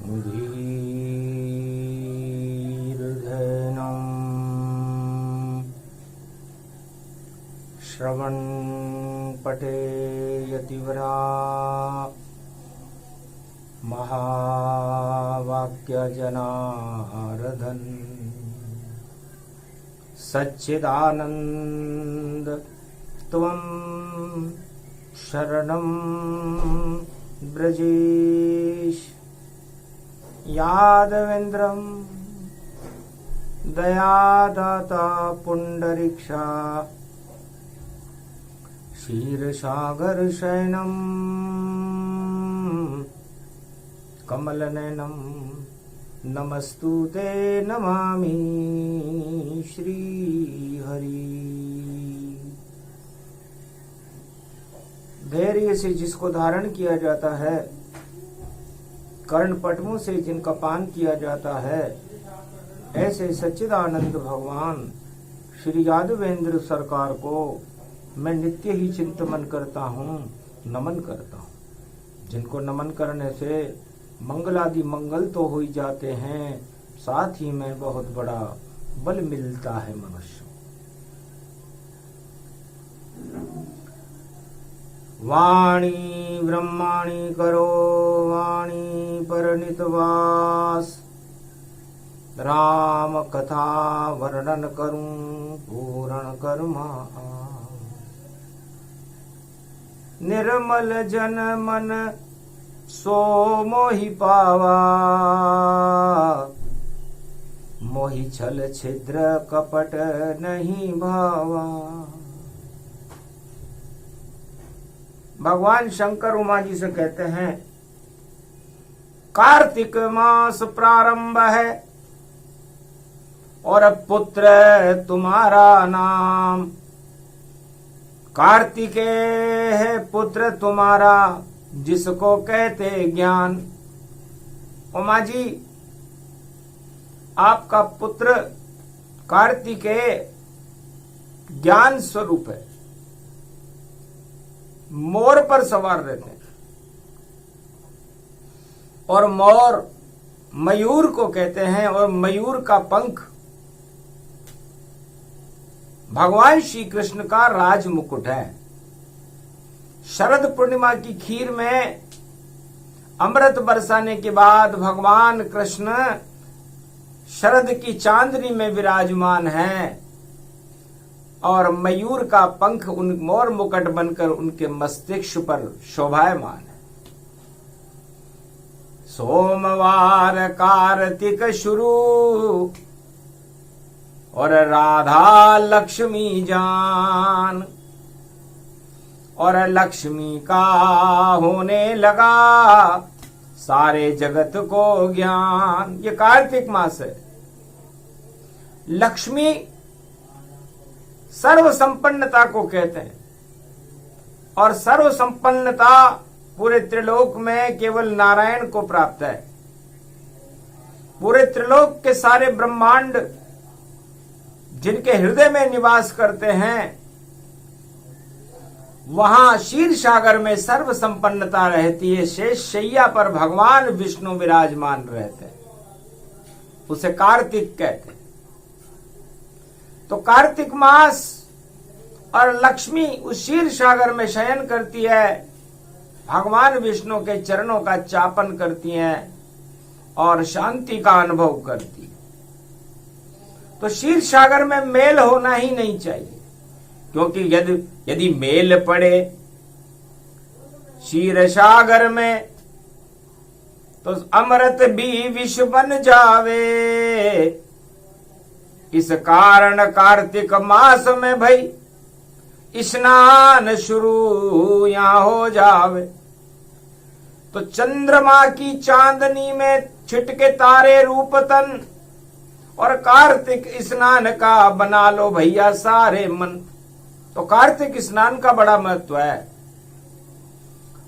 धीर्धैनं श्रवण पटे यतिवरा महावाक्य जनार्दन सच्चिदानंद त्वं शरणं ब्रजेश यादवेन्द्रं दयादाता पुंडरीक्षा क्षीरसागर शयनं कमलनयनं नमस्तुते नमामि श्रीहरि। धैर्य से जिसको धारण किया जाता है, कर्णपटमों से जिनका पान किया जाता है, ऐसे सच्चिदानंद भगवान श्री यादवेंद्र सरकार को मैं नित्य ही चिंतन करता हूँ, नमन करता हूँ। जिनको नमन करने से मंगलादि मंगल तो हो ही जाते हैं, साथ ही में बहुत बड़ा बल मिलता है मनुष्य। वाणी ब्रह्माणी करो वाणी परनितवास, राम कथा वर्णन करूं पूर्ण कर्मा। निर्मल जन मन सो मोहि पावा, मोहि छल छिद्र कपट नहीं भावा। भगवान शंकर उमा जी से कहते हैं, कार्तिक मास प्रारंभ है और पुत्र तुम्हारा नाम। कार्तिकेय है पुत्र तुम्हारा, जिसको कहते ज्ञान। उमा जी, आपका पुत्र कार्तिकेय ज्ञान स्वरूप है, मोर पर सवार रहते हैं। और मोर मयूर को कहते हैं, और मयूर का पंख भगवान श्री कृष्ण का राज मुकुट है। शरद पूर्णिमा की खीर में अमृत बरसाने के बाद भगवान कृष्ण शरद की चांदनी में विराजमान है, और मयूर का पंख उन मोर मुकुट बनकर उनके मस्तिष्क पर शोभायमान है। सोमवार कार्तिक शुरू और राधा लक्ष्मी जान, और लक्ष्मी का होने लगा सारे जगत को ज्ञान। ये कार्तिक मास है। लक्ष्मी सर्व संपन्नता को कहते हैं, और सर्व संपन्नता पूरे त्रिलोक में केवल नारायण को प्राप्त है। पूरे त्रिलोक के सारे ब्रह्मांड जिनके हृदय में निवास करते हैं, वहां क्षीर सागर में सर्व संपन्नता रहती है। शेष शैया पर भगवान विष्णु विराजमान रहते हैं, उसे कार्तिक कहते हैं। तो कार्तिक मास और लक्ष्मी उस क्षीर सागर में शयन करती है, भगवान विष्णु के चरणों का चापन करती हैं और शांति का अनुभव करती है। तो क्षीर सागर में मेल होना ही नहीं चाहिए, क्योंकि यदि मेल पड़े क्षीर सागर में तो अमृत भी विष बन जावे। इस कारण कार्तिक मास में भाई स्नान शुरू यहां हो जावे। तो चंद्रमा की चांदनी में छिटके तारे रूपतन, और कार्तिक स्नान का बना लो भैया सारे मन। तो कार्तिक स्नान का बड़ा महत्व है।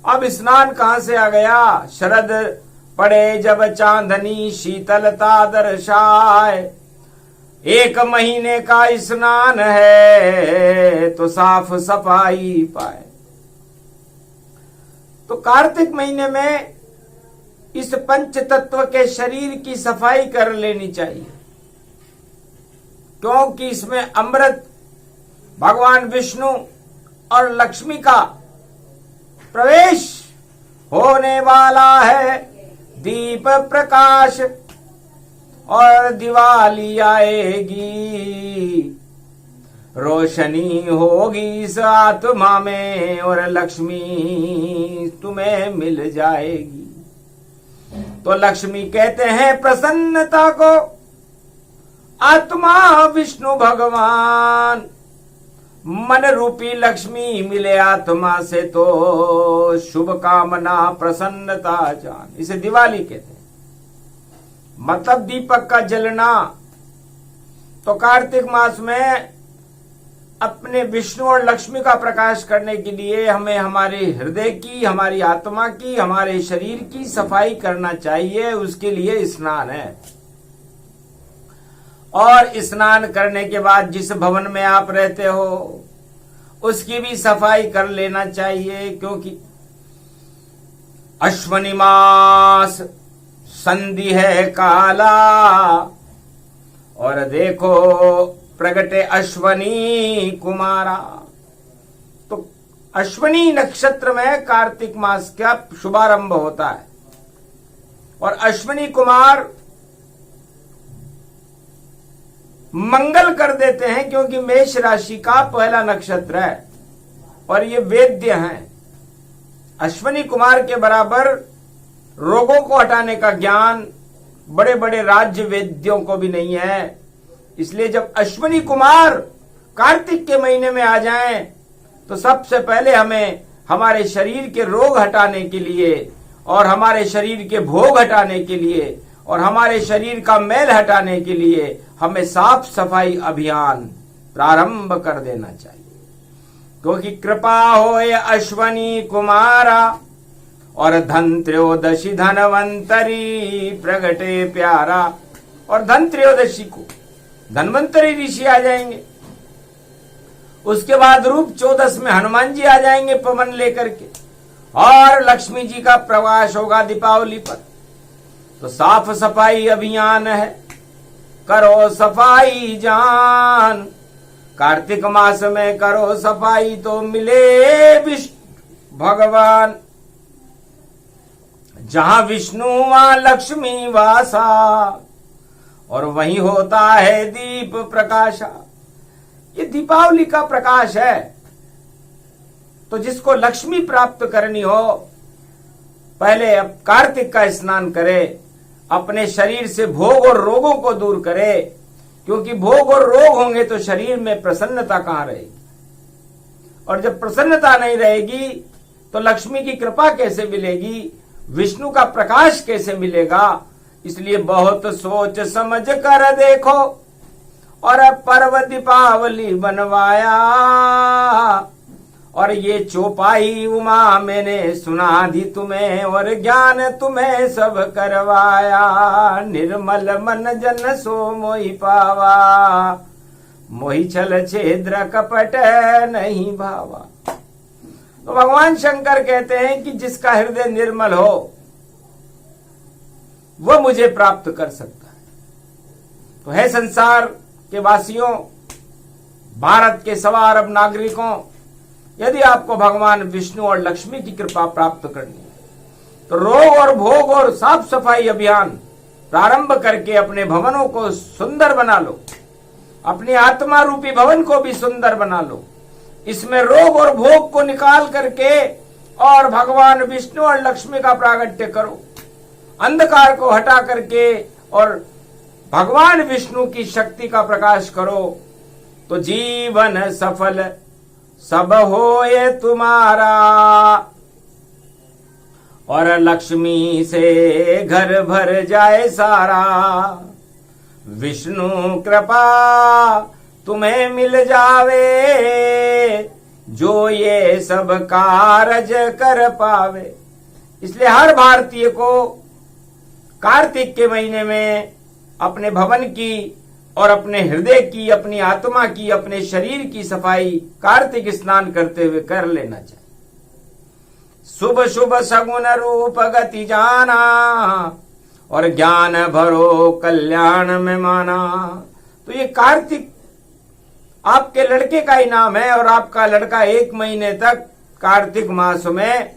अब स्नान कहां से आ गया? शरद पड़े जब चांदनी शीतलता दर्शाए, 1 महीने का स्नान है तो साफ सफाई पाए। तो कार्तिक महीने में इस पंच तत्व के शरीर की सफाई कर लेनी चाहिए, क्योंकि इसमें अमृत, भगवान विष्णु और लक्ष्मी का प्रवेश होने वाला है। दीप प्रकाश और दिवाली आएगी, रोशनी होगी इस आत्मा में और लक्ष्मी तुम्हें मिल जाएगी। तो लक्ष्मी कहते हैं प्रसन्नता को, आत्मा विष्णु भगवान, मन रूपी लक्ष्मी मिले आत्मा से तो शुभ कामना प्रसन्नता जान। इसे दिवाली कहते हैं। मतलब दीपक का जलना। तो कार्तिक मास में अपने विष्णु और लक्ष्मी का प्रकाश करने के लिए हमें हमारे हृदय की, हमारी आत्मा की, हमारे शरीर की सफाई करना चाहिए। उसके लिए स्नान है। और स्नान करने के बाद जिस भवन में आप रहते हो उसकी भी सफाई कर लेना चाहिए, क्योंकि अश्वनी मास संधि है काला। और देखो प्रगटे अश्वनी कुमारा। तो अश्वनी नक्षत्र में कार्तिक मास का शुभारंभ होता है। और अश्वनी कुमार मंगल कर देते हैं, क्योंकि मेष राशि का पहला नक्षत्र है और ये वेद्य हैं। अश्वनी कुमार के बराबर रोगों को हटाने का ज्ञान बड़े बड़े राज्य वेद्यों को भी नहीं है। इसलिए जब अश्वनी कुमार कार्तिक के महीने में आ जाएं, तो सबसे पहले हमें हमारे शरीर के रोग हटाने के लिए और हमारे शरीर के भोग हटाने के लिए और हमारे शरीर का मैल हटाने के लिए हमें साफ सफाई अभियान प्रारंभ कर देना चाहिए। क्योंकि कृपा होए अश्वनी कुमारा और धन त्रयोदशी धनवंतरी प्रगटे प्यारा। और धन त्रयोदशी को धनवंतरी ऋषि आ जाएंगे। उसके बाद रूप 14 में हनुमान जी आ जाएंगे पवन लेकर के, और लक्ष्मी जी का प्रवास होगा दीपावली पर। तो साफ सफाई अभियान है, करो सफाई जान। कार्तिक मास में करो सफाई तो मिले विष्णु भगवान। जहां विष्णु वहां लक्ष्मी वासा, और वहीं होता है दीप प्रकाशा। ये दीपावली का प्रकाश है। तो जिसको लक्ष्मी प्राप्त करनी हो, पहले अब कार्तिक का स्नान करे, अपने शरीर से भोग और रोगों को दूर करे। क्योंकि भोग और रोग होंगे तो शरीर में प्रसन्नता कहां रहेगी, और जब प्रसन्नता नहीं रहेगी तो लक्ष्मी की कृपा कैसे मिलेगी, विष्णु का प्रकाश कैसे मिलेगा। इसलिए बहुत सोच समझ कर देखो और पर्व दीपावली बनवाया। और ये चौपाई उमा मैंने सुना दी तुम्हें, और ज्ञान तुम्हें सब करवाया। निर्मल मन जन सो मोहि पावा, मोहि छल छेद्र कपट नहीं भावा। तो भगवान शंकर कहते हैं कि जिसका हृदय निर्मल हो वह मुझे प्राप्त कर सकता है। तो है संसार के वासियों, भारत के 1.25 अरब नागरिकों, यदि आपको भगवान विष्णु और लक्ष्मी की कृपा प्राप्त करनी है तो रोग और भोग और साफ सफाई अभियान प्रारंभ करके अपने भवनों को सुंदर बना लो, अपनी आत्मा रूपी भवन को भी सुंदर बना लो। इसमें रोग और भोग को निकाल करके और भगवान विष्णु और लक्ष्मी का प्रागट्य करो, अंधकार को हटा करके और भगवान विष्णु की शक्ति का प्रकाश करो। तो जीवन सफल सब होए तुम्हारा, और लक्ष्मी से घर भर जाए सारा। विष्णु कृपा तुम्हें मिल जावे, जो ये सब कारज कर पावे। इसलिए हर भारतीय को कार्तिक के महीने में अपने भवन की और अपने हृदय की, अपनी आत्मा की, अपने शरीर की सफाई कार्तिक स्नान करते हुए कर लेना चाहिए। शुभ शुभ सगुन रूप गति जाना, और ज्ञान भरो कल्याण में माना। तो ये कार्तिक आपके लड़के का ही नाम है, और आपका लड़का 1 महीने तक कार्तिक मास में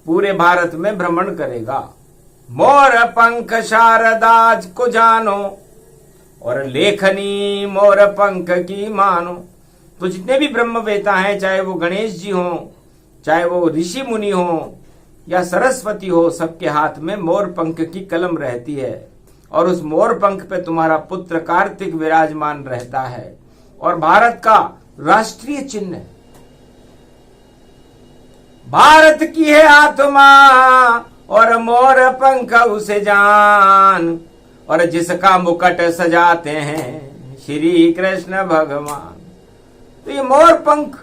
पूरे भारत में भ्रमण करेगा। मोर पंख शारदाज को जानो, और लेखनी मोर पंख की मानो। तो जितने भी ब्रह्मवेता हैं, चाहे वो गणेश जी हों, चाहे वो ऋषि मुनि हो या सरस्वती हो, सबके हाथ में मोर पंख की कलम रहती है, और उस मोर पंख पे तुम्हारा पुत्र कार्तिक विराजमान रहता है, और भारत का राष्ट्रीय चिन्ह है। भारत की है आत्मा और मोर पंख उसे जान, और जिसका मुकुट सजाते हैं श्री कृष्ण भगवान। तो ये मोर पंख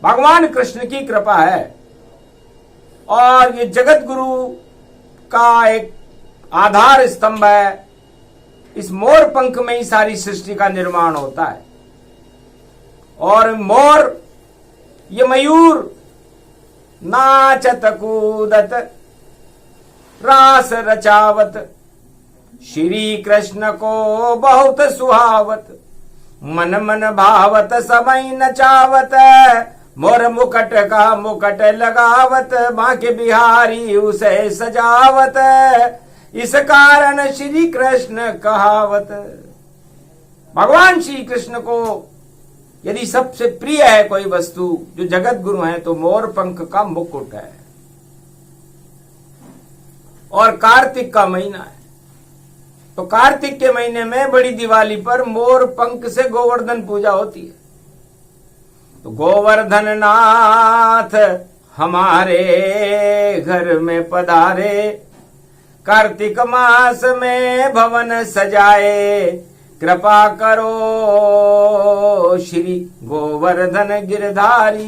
भगवान कृष्ण की कृपा है, और ये जगत गुरु का एक आधार स्तंभ है। इस मोर पंख में ही सारी सृष्टि का निर्माण होता है। और मोर, ये मयूर नाचत कूदत रास रचावत, श्री कृष्ण को बहुत सुहावत, मन मन भावत समय नचावत, मोर मुकुट का मुकुट लगावत, बांके बिहारी उसे सजावत, इस कारण श्री कृष्ण कहावत। भगवान श्री कृष्ण को यदि सबसे प्रिय है कोई वस्तु जो जगत गुरु है, तो मोर पंख का मुकुट है। और कार्तिक का महीना है, तो कार्तिक के महीने में बड़ी दिवाली पर मोर पंख से गोवर्धन पूजा होती है। तो गोवर्धन नाथ हमारे घर में पधारे, कार्तिक मास में भवन सजाए, कृपा करो श्री गोवर्धन गिरधारी।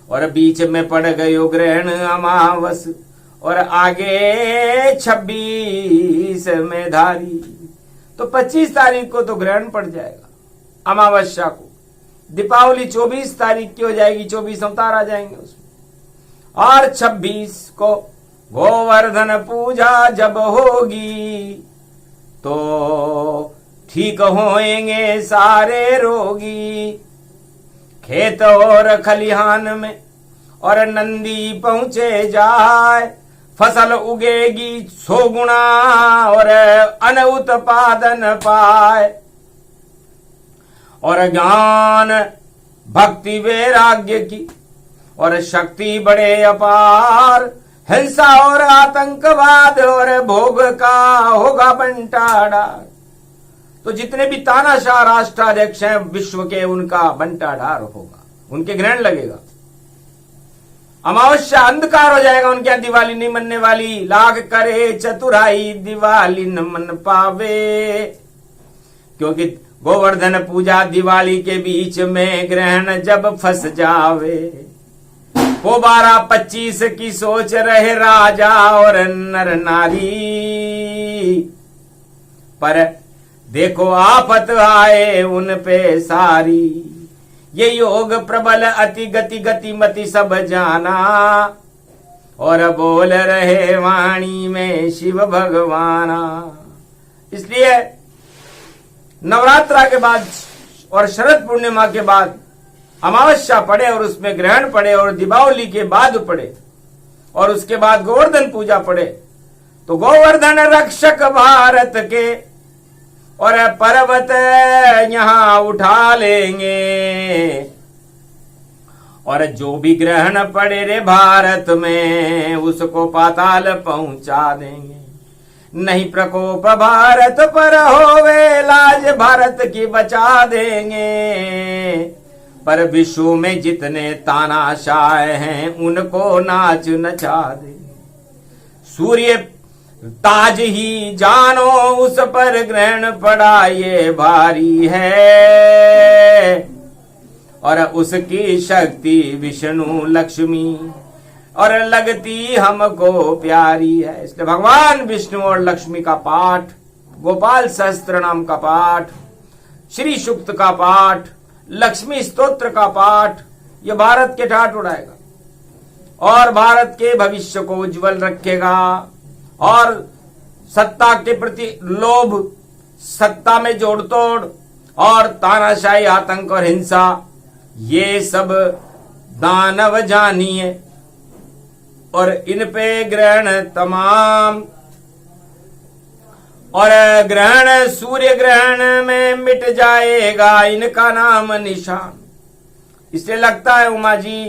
और बीच में पड़ गयो ग्रहण अमावस, और आगे 26 में धारी। तो 25 तारीख को तो ग्रहण पड़ जाएगा अमावस्या को। दीपावली 24 तारीख की हो जाएगी, 24 अवतार आ जाएंगे उसमें। और 26 को गोवर्धन पूजा जब होगी, तो ठीक होएंगे सारे रोगी। खेत और खलिहान में और नंदी पहुंचे जाए, फसल उगेगी 100 गुना और अन्न उत्पादन पाए। और ज्ञान भक्ति वैराग्य की और शक्ति बढ़े अपार, हिंसा और आतंकवाद और भोग का होगा बंटाढार। तो जितने भी तानाशाह राष्ट्राध्यक्ष हैं विश्व के, उनका बंटाढार होगा, उनके ग्रहण लगेगा। अमावस्या अंधकार हो जाएगा, उनके यहां दिवाली नहीं मनने वाली। लाख करे चतुराई दिवाली न मन पावे, क्योंकि गोवर्धन पूजा दिवाली के बीच में ग्रहण जब फंस जावे। वो 12-25 की सोच रहे राजा और नर नारी, पर देखो आफत आए उन पे सारी। ये योग प्रबल अति गति गति मति सब जाना, और बोल रहे वाणी में शिव भगवाना। इसलिए नवरात्रा के बाद और शरद पूर्णिमा के बाद अमावस्या पड़े और उसमें ग्रहण पड़े, और दीपावली के बाद पड़े, और उसके बाद गोवर्धन पूजा पड़े, तो गोवर्धन रक्षक भारत के और पर्वत यहां उठा लेंगे। और जो भी ग्रहण पड़े रे भारत में, उसको पाताल पहुंचा देंगे। नहीं प्रकोप भारत पर होवे, लाज भारत की बचा देंगे। पर विश्व में जितने तानाशाह हैं, उनको नाच नचा देंगे। सूर्य ताज ही जानो, उस पर ग्रहण पड़ा ये भारी है, और उसकी शक्ति विष्णु लक्ष्मी और लगती हमको प्यारी है। इसलिए भगवान विष्णु और लक्ष्मी का पाठ, गोपाल सहस्त्र नाम का पाठ, श्री सूक्त का पाठ, लक्ष्मी स्तोत्र का पाठ, ये भारत के ठाट उड़ाएगा और भारत के भविष्य को उज्जवल रखेगा। और सत्ता के प्रति लोभ, सत्ता में जोड़ तोड़ और तानाशाही, आतंक और हिंसा, ये सब दानव जानिए और इन पे ग्रहण तमाम। और ग्रहण सूर्य ग्रहण में मिट जाएगा इनका नाम निशान। इसलिए लगता है उमा जी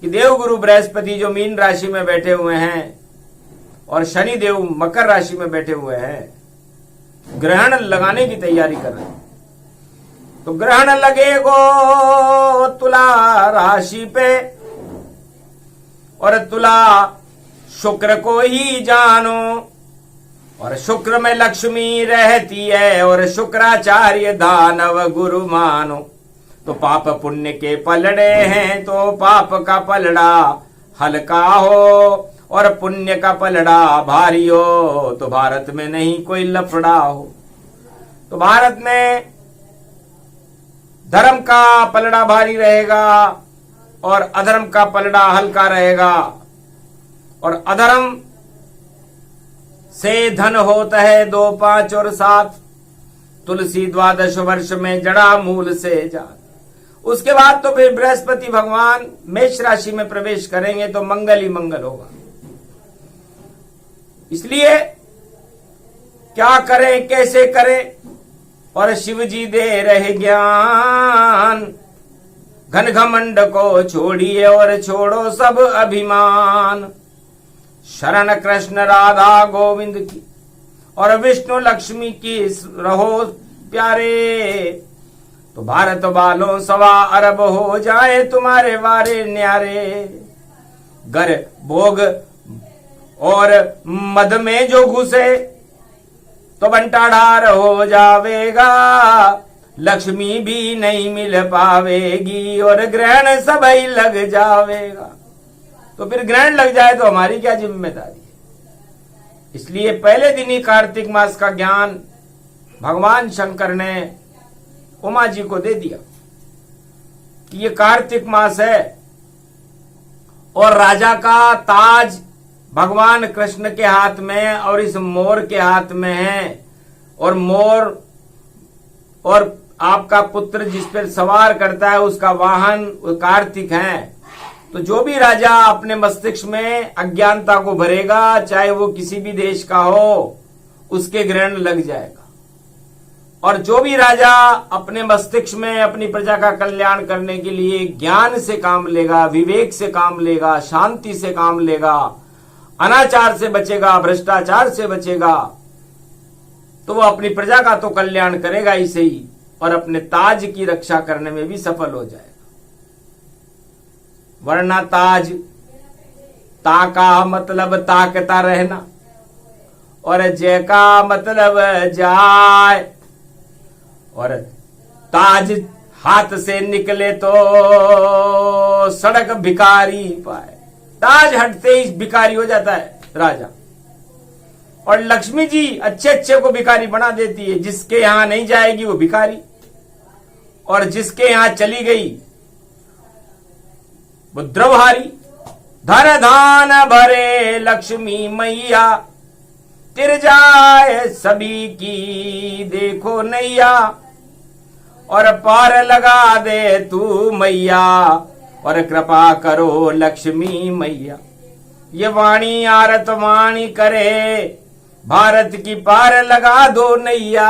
कि देवगुरु बृहस्पति जो मीन राशि में बैठे हुए हैं और शनि देव मकर राशि में बैठे हुए हैं, ग्रहण लगाने की तैयारी कर रहे हैं। तो ग्रहण लगेगो तुला राशि पे और तुला शुक्र को ही जानो। और शुक्र में लक्ष्मी रहती है और शुक्राचार्य दानव गुरु मानो। तो पाप पुण्य के पलड़े हैं तो पाप का पलड़ा हल्का हो और पुण्य का पलड़ा भारी हो। तो भारत में नहीं कोई लफड़ा हो। तो भारत में धर्म का पलड़ा भारी रहेगा और अधर्म का पलड़ा हल्का रहेगा। और अधर्म से धन होता है 2, 5 और 7। तुलसी 12 वर्ष में जड़ा मूल से जात। उसके बाद तो फिर बृहस्पति भगवान मेष राशि में प्रवेश करेंगे तो मंगल ही मंगल होगा। इसलिए क्या करें, कैसे करें, और शिव जी दे रहे ज्ञान। घन घमंड को छोड़िए और छोड़ो सब अभिमान। शरण कृष्ण राधा गोविंद की और विष्णु लक्ष्मी की रहो प्यारे। तो भारत वालों 1.25 अरब हो जाए तुम्हारे वारे न्यारे। गर भोग और मद में जो घुसे तो बंटाढार हो जावेगा। लक्ष्मी भी नहीं मिल पावेगी और ग्रहण सब ही लग जावेगा। तो फिर ग्रहण लग जाए तो हमारी क्या जिम्मेदारी है। इसलिए पहले दिन ही कार्तिक मास का ज्ञान भगवान शंकर ने उमा जी को दे दिया कि ये कार्तिक मास है और राजा का ताज भगवान कृष्ण के हाथ में और इस मोर के हाथ में है। और मोर और आपका पुत्र जिस पर सवार करता है उसका वाहन कार्तिक है। तो जो भी राजा अपने मस्तिष्क में अज्ञानता को भरेगा, चाहे वो किसी भी देश का हो, उसके ग्रहण लग जाएगा। और जो भी राजा अपने मस्तिष्क में अपनी प्रजा का कल्याण करने के लिए ज्ञान से काम लेगा, विवेक से काम लेगा, शांति से काम लेगा, अनाचार से बचेगा, भ्रष्टाचार से बचेगा, तो वो अपनी प्रजा का तो कल्याण करेगा ही सही और अपने ताज की रक्षा करने में भी सफल हो जाएगा। वरना ताज ता का मतलब ताकता रहना और जय का मतलब जाए। और ताज हाथ से निकले तो सड़क भिखारी पाए। ताज हटते ही भिखारी हो जाता है राजा। और लक्ष्मी जी अच्छे अच्छे को भिखारी बना देती है। जिसके यहां नहीं जाएगी वो भिखारी, और जिसके यहां चली गई वो द्रवहारी। धन धान भरे लक्ष्मी मैया, तिर जाए सभी की देखो नैया। और पार लगा दे तू मैया, और कृपा करो लक्ष्मी मैया। ये वाणी आरत वाणी करे, भारत की पार लगा दो नैया।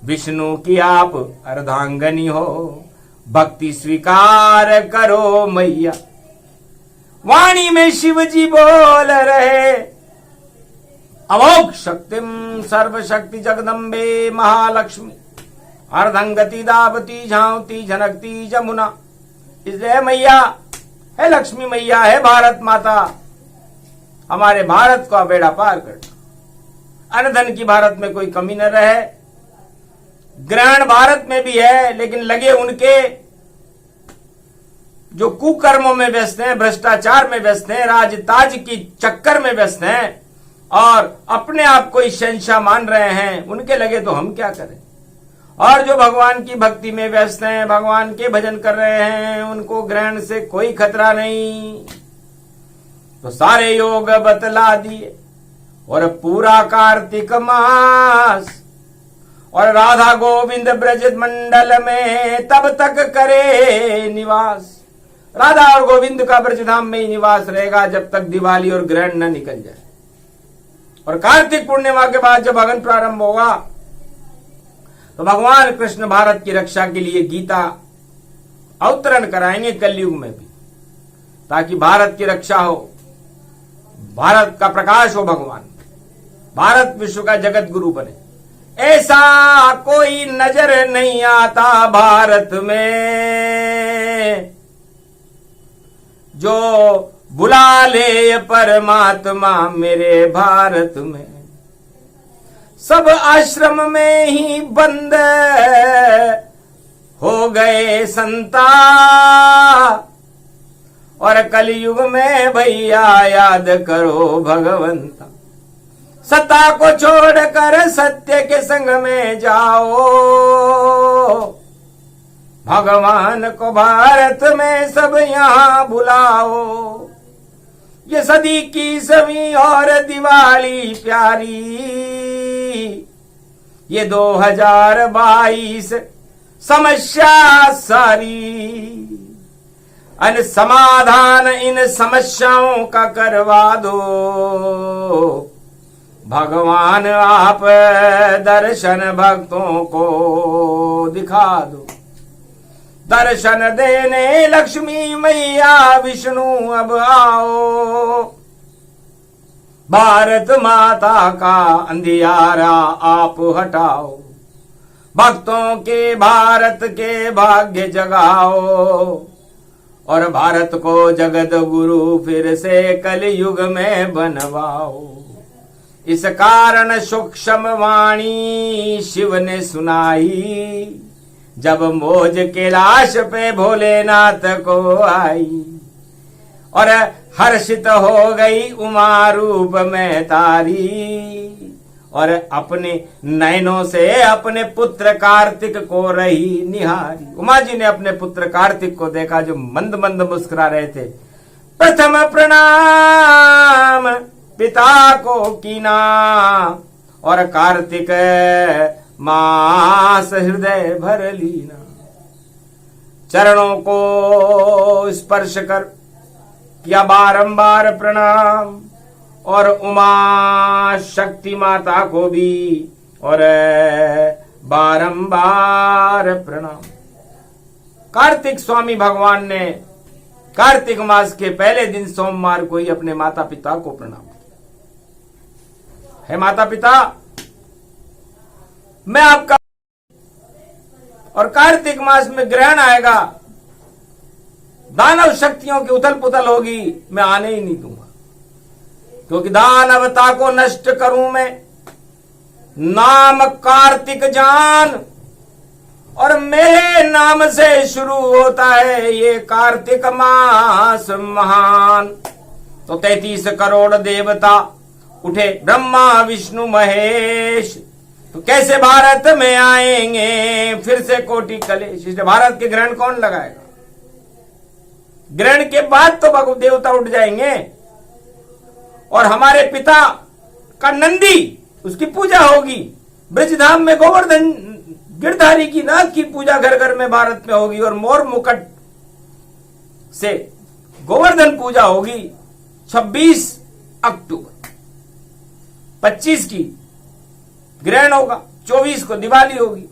विष्णु की आप अर्धांगनी हो, भक्ति स्वीकार करो मैया। वाणी में शिव जी बोल रहे, अमोघ शक्तिम सर्वशक्ति जगदम्बे महालक्ष्मी। अर्धंगति दावती झांवती झनकती जमुना। इसलिए मैया है, लक्ष्मी मैया है, भारत माता। हमारे भारत का बेड़ा पार करना। अन्न धन की भारत में कोई कमी न रहे। ग्रहण भारत में भी है, लेकिन लगे उनके जो कुकर्मों में व्यस्त हैं, भ्रष्टाचार में व्यस्त हैं, राजताज की चक्कर में व्यस्त हैं और अपने आप को ही शहंशाह मान रहे हैं, उनके लगे तो हम क्या करें। और जो भगवान की भक्ति में व्यस्त हैं, भगवान के भजन कर रहे हैं, उनको ग्रहण से कोई खतरा नहीं। तो सारे योग बतला दिए और पूरा कार्तिक मास और राधा गोविंद ब्रज मंडल में तब तक करे निवास। राधा और गोविंद का ब्रजधाम में ही निवास रहेगा जब तक दिवाली और ग्रहण न निकल जाए। और कार्तिक पूर्णिमा के बाद जब अगन प्रारंभ होगा तो भगवान कृष्ण भारत की रक्षा के लिए गीता अवतरण कराएंगे कलयुग में भी, ताकि भारत की रक्षा हो, भारत का प्रकाश हो, भगवान भारत विश्व का जगत गुरु बने। ऐसा कोई नजर नहीं आता भारत में जो बुला ले परमात्मा मेरे भारत में। सब आश्रम में ही बंद हो गए संता और कलयुग में भैया याद करो भगवंता। सत्ता को छोड़कर सत्य के संग में जाओ, भगवान को भारत में सब यहाँ बुलाओ। ये सदी की सभी और दिवाली प्यारी, ये 2022 समस्या सारी। अन समाधान इन समस्याओं का करवा दो, भगवान आप दर्शन भक्तों को दिखा दो। दर्शन देने लक्ष्मी मैया विष्णु अब आओ, भारत माता का अंधियारा आप हटाओ। भक्तों के भारत के भाग्य जगाओ और भारत को जगत गुरु फिर से कलयुग में बनवाओ। इस कारण सूक्ष्म वाणी शिव ने सुनाई, जब मोज कैलाश पे भोलेनाथ को आई। और हर्षित हो गई उमा रूप में तारी, और अपने नयनों से अपने पुत्र कार्तिक को रही निहारी। उमा जी ने अपने पुत्र कार्तिक को देखा जो मंद मंद मुस्कुरा रहे थे। प्रथम प्रणाम पिता को कीना और कार्तिक मास हृदय भर लीना। चरणों को स्पर्श कर किया बारंबार प्रणाम, और उमा शक्ति माता को भी और बारंबार प्रणाम। कार्तिक स्वामी भगवान ने कार्तिक मास के पहले दिन सोमवार को ही अपने माता पिता को प्रणाम किया। हे माता पिता, मैं आपका, और कार्तिक मास में ग्रहण आएगा, दानव शक्तियों की उथल पुथल होगी, मैं आने ही नहीं दूंगा, क्योंकि दानवता को नष्ट करूं मैं। नाम कार्तिक जान, और मेरे नाम से शुरू होता है ये कार्तिक मास महान। तो 33 करोड़ देवता उठे, ब्रह्मा विष्णु महेश, तो कैसे भारत में आएंगे फिर से कोटि कलेश। इसलिए भारत के ग्रहण कौन लगाएगा? ग्रहण के बाद तो भगवत देवता उठ जाएंगे, और हमारे पिता का नंदी, उसकी पूजा होगी। ब्रजधाम में गोवर्धन गिरधारी की नाथ की पूजा घर घर में भारत में होगी, और मोर मुकुट से गोवर्धन पूजा होगी 26 अक्टूबर। 25 की ग्रहण होगा, 24 को दिवाली होगी।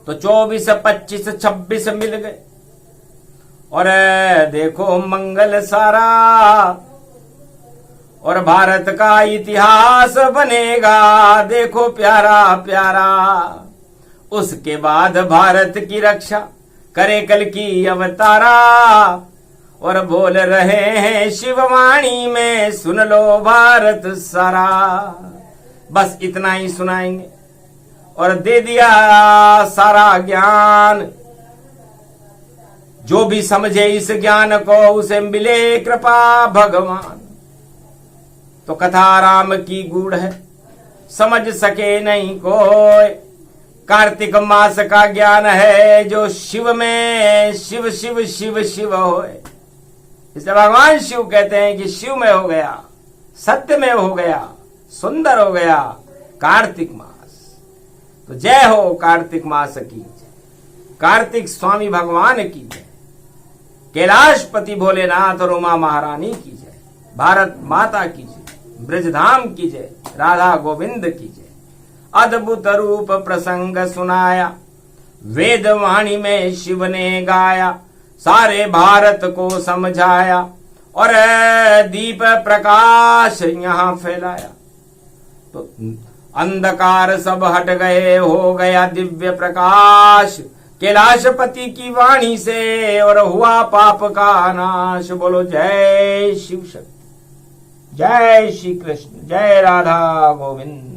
तो 24, 25, 26 मिल गए, और देखो मंगल सारा, और भारत का इतिहास बनेगा देखो प्यारा प्यारा। उसके बाद भारत की रक्षा करे कल की अवतारा, और बोल रहे हैं शिववाणी में सुन लो भारत सारा। बस इतना ही सुनाएंगे, और दे दिया सारा ज्ञान। जो भी समझे इस ज्ञान को उसे मिले कृपा भगवान। तो कथा राम की गूढ़ है, समझ सके नहीं कोई, कार्तिक मास का ज्ञान है जो शिव में शिव शिव शिव शिव होए। इसलिए भगवान शिव कहते हैं कि शिव में हो गया, सत्य में हो गया, सुंदर हो गया कार्तिक मास। तो जय हो कार्तिक मास की जय, कार्तिक स्वामी भगवान की जय, कैलाशपति भोलेनाथ और उमा महारानी की जय, भारत माता की जय, ब्रजधाम की जय, राधा गोविंद की जय। अद्भुत रूप प्रसंग सुनाया, वेद वाणी में शिव ने गाया, सारे भारत को समझाया और दीप प्रकाश यहाँ फैलाया। तो अंधकार सब हट गए, हो गया दिव्य प्रकाश कैलाशपति की वाणी से और हुआ पाप का नाश। बोलो जय शिव शक्ति, जय श्री कृष्ण, जय राधा गोविंद।